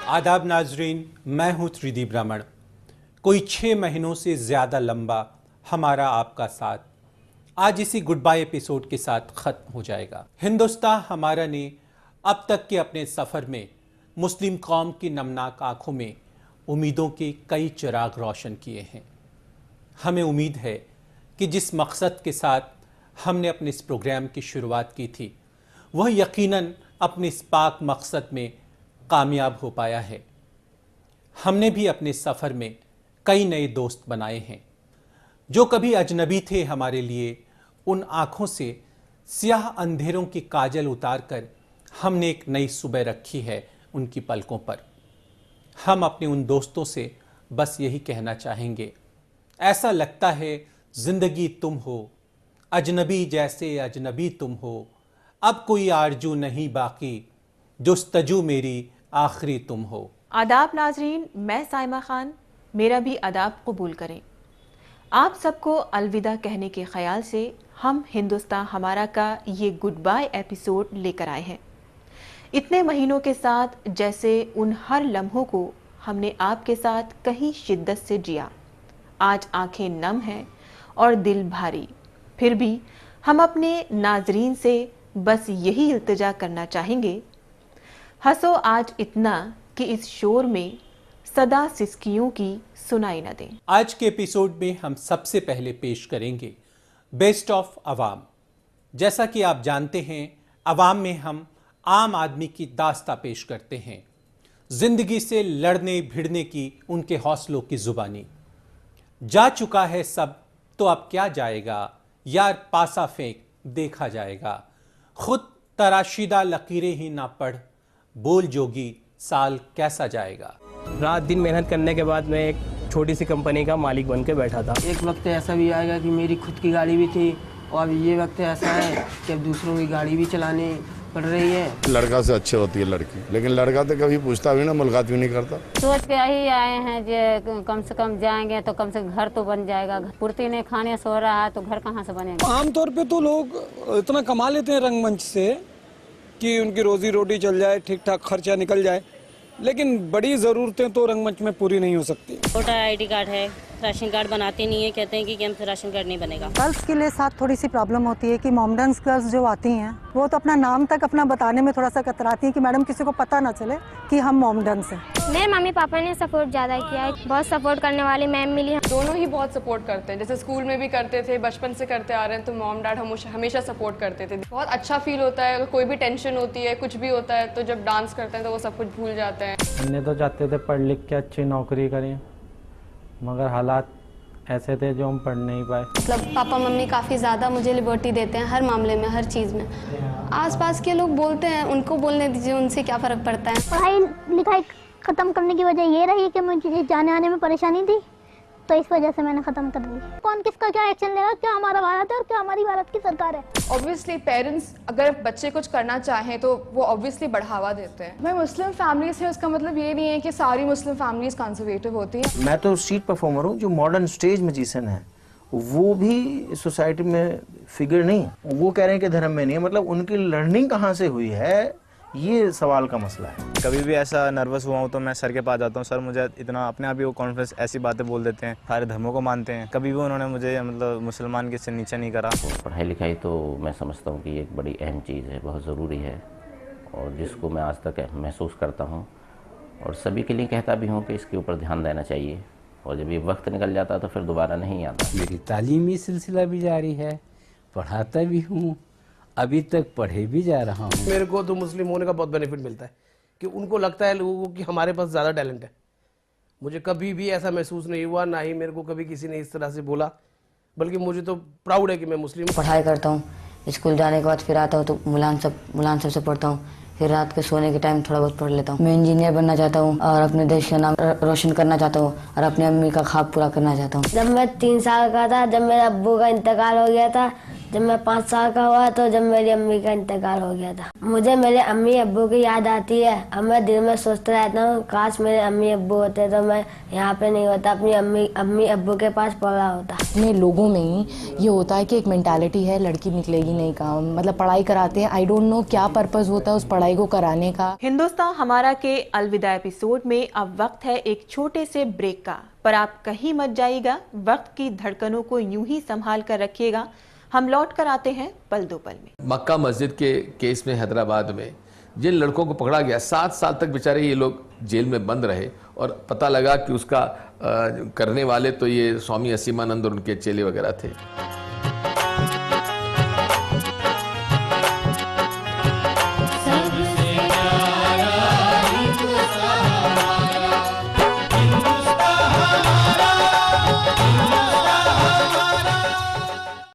आदाब नाजरीन, मैं हूं त्रिदीप रमण। कोई 6 महीनों से ज़्यादा लंबा हमारा आपका साथ आज इसी गुड बाय एपिसोड के साथ ख़त्म हो जाएगा। हिंदुस्तान हमारा ने अब तक के अपने सफ़र में मुस्लिम कौम की नमनाक आंखों में उम्मीदों के कई चिराग रोशन किए हैं। हमें उम्मीद है कि जिस मकसद के साथ हमने अपने इस प्रोग्राम की शुरुआत की थी वह यकीनन अपने इस पाक मकसद में कामयाब हो पाया है। हमने भी अपने सफ़र में कई नए दोस्त बनाए हैं जो कभी अजनबी थे हमारे लिए। उन आँखों से स्याह अंधेरों की काजल उतार कर हमने एक नई सुबह रखी है उनकी पलकों पर। हम अपने उन दोस्तों से बस यही कहना चाहेंगे, ऐसा लगता है जिंदगी तुम हो, अजनबी जैसे अजनबी तुम हो, अब कोई आरजू नहीं बाकी, जुस्तजू मेरी आखिरी तुम हो। आदाब नाजरीन, मैं साइमा खान, मेरा भी आदाब कबूल करें। आप सबको अलविदा कहने के ख्याल से हम हिंदुस्तान हमारा का ये गुड बाय एपिसोड लेकर आए हैं। इतने महीनों के साथ जैसे उन हर लम्हों को हमने आपके साथ कहीं शिद्दत से जिया। आज आंखें नम हैं और दिल भारी, फिर भी हम अपने नाजरीन से बस यही इल्तिजा करना चाहेंगे, हंसो आज इतना कि इस शोर में सदा सिसकियों की सुनाई न दें। आज के एपिसोड में हम सबसे पहले पेश करेंगे बेस्ट ऑफ अवाम। जैसा कि आप जानते हैं, अवाम में हम आम आदमी की दास्ता पेश करते हैं, जिंदगी से लड़ने भिड़ने की उनके हौसलों की जुबानी। जा चुका है सब तो अब क्या जाएगा, यार पासा फेंक देखा जाएगा, खुद तराशीदा लकीरें ही ना पढ़, बोल जोगी साल कैसा जाएगा। रात दिन मेहनत करने के बाद मैं एक छोटी सी कंपनी का मालिक बन के बैठा था। एक वक्त ऐसा भी आएगा कि मेरी खुद की गाड़ी भी थी और अब ये वक्त ऐसा है कि अब दूसरों की गाड़ी भी चलानी पड़ रही है। लड़का से अच्छी होती है लड़की, लेकिन लड़का तो कभी पूछता भी ना, मुलाकात भी नहीं करता। सोच के यही आए हैं जो कम से कम जाएंगे तो कम से कम घर तो बन जाएगा। पूर्ति नहीं खाने सो रहा है तो घर कहाँ से बनेगा। आमतौर पे तो लोग इतना कमा लेते हैं रंगमंच से कि उनकी रोजी रोटी चल जाए, ठीक ठाक खर्चा निकल जाए, लेकिन बड़ी ज़रूरतें तो रंगमंच में पूरी नहीं हो सकती। वोटर आईडी कार्ड है, राशन कार्ड बनाते नहीं है, कहते हैं कि हमसे राशन कार्ड नहीं बनेगा। गर्ल्स के लिए साथ थोड़ी सी प्रॉब्लम होती है कि मॉमडन्स गर्ल्स जो आती हैं वो तो अपना नाम तक अपना बताने में थोड़ा सा कतराती हैं कि मैडम किसी को पता ना चले कि हम मॉमडन्स हैं। मेरे मम्मी पापा ने सपोर्ट ज़्यादा किया है, बहुत सपोर्ट करने वाली मैम मिली है। दोनों ही बहुत सपोर्ट करते हैं, जैसे स्कूल में भी करते थे, बचपन से करते आ रहे हैं, तो मॉम डैड हमेशा सपोर्ट करते थे। बहुत अच्छा फील होता है, अगर कोई भी टेंशन होती है, कुछ भी होता है, तो जब डांस करते हैं तो वो सब कुछ भूल जाते हैं। हमने तो चाहते थे पढ़ लिख के अच्छी नौकरी करें, मगर हालात ऐसे थे जो हम पढ़ नहीं पाए। मतलब पापा मम्मी काफ़ी ज़्यादा मुझे लिबर्टी देते हैं हर मामले में, हर चीज़ में। आसपास के लोग बोलते हैं, उनको बोलने दीजिए, उनसे क्या फ़र्क पड़ता है। पढ़ाई लिखाई ख़त्म करने की वजह ये रही कि मुझे जाने आने में परेशानी थी, तो इस वजह से मैंने ख़त्म कर दी। कौन किसका क्या एक्शन लेगा, क्या हमारा भारत है और क्या हमारी भारत की सरकार है। ऑब्वियसली पेरेंट्स अगर बच्चे कुछ करना चाहें तो वो ऑब्वियसली बढ़ावा देते हैं। मैं मुस्लिम फैमिली से, उसका मतलब ये नहीं है कि सारी मुस्लिम फैमिलीज कंजर्वेटिव होती हैं। मैं तो स्ट्रीट परफॉर्मर हूँ, जो मॉडर्न स्टेज म्यूजिशियन है वो भी सोसाइटी में फिगर नहीं। वो कह रहे हैं कि धर्म में नहीं है, मतलब उनकी लर्निंग कहाँ से हुई है, ये सवाल का मसला है। कभी भी ऐसा नर्वस हुआ हूँ तो मैं सर के पास जाता हूँ, सर मुझे इतना अपने आप ही वो कॉन्फिडेंस, ऐसी बातें बोल देते हैं, सारे धर्मों को मानते हैं, कभी भी उन्होंने मुझे मतलब मुसलमान के से नीचे नहीं करा। पढ़ाई लिखाई तो मैं समझता हूँ कि एक बड़ी अहम चीज़ है, बहुत ज़रूरी है, और जिसको मैं आज तक महसूस करता हूँ और सभी के लिए कहता भी हूँ कि इसके ऊपर ध्यान देना चाहिए, और जब ये वक्त निकल जाता तो फिर दोबारा नहीं आता। मेरी तालीमी सिलसिला भी जारी है, पढ़ाता भी हूँ, अभी तक पढ़े भी जा रहा हूँ। मेरे को तो मुस्लिम होने का बहुत बेनिफिट मिलता है कि उनको लगता है लोगों को कि हमारे पास ज़्यादा टैलेंट है। मुझे कभी भी ऐसा महसूस नहीं हुआ, ना ही मेरे को कभी किसी ने इस तरह से बोला, बल्कि मुझे तो प्राउड है कि मैं मुस्लिम। पढ़ाई करता हूँ, स्कूल जाने के बाद फिर आता हूँ तो मुलान सब से पढ़ता हूँ, फिर रात के सोने के टाइम थोड़ा बहुत पढ़ लेता हूँ। मैं इंजीनियर बनना चाहता हूँ और अपने देश का नाम रोशन करना चाहता हूँ और अपने अम्मी का ख्वाब पूरा करना चाहता हूँ। जब मैं 3 साल का था, जब मेरे अब्बू का इंतकाल हो गया था, जब मैं 5 साल का हुआ तो जब मेरी अम्मी का इंतकाल हो गया था। मुझे मेरे अम्मी अब्बू की याद आती है। अब मैं दिल में सोचता रहता हूँ काश मेरे अम्मी अब्बू होते तो मैं यहाँ पे नहीं होता, अपनी अम्मी अब्बू के पास पढ़ा होता। अपने लोगों में ही ये होता है कि एक मेंटालिटी है लड़की निकलेगी नहीं काम, मतलब पढ़ाई कराते हैं। आई डोंट नो क्या पर्पस होता है उस पढ़ाई को कराने का। हिंदुस्तान हमारा के अलविदा एपिसोड में अब वक्त है एक छोटे से ब्रेक का, पर आप कहीं मत जाइएगा। वक्त की धड़कनों को यूं ही संभाल कर रखिएगा। हम लौट कर आते हैं पल दो पल में। मक्का मस्जिद के केस में हैदराबाद में जिन लड़कों को पकड़ा गया, 7 साल तक बेचारे ये लोग जेल में बंद रहे और पता लगा कि उसका करने वाले तो ये स्वामी असीमानंद और उनके चेले वगैरह थे।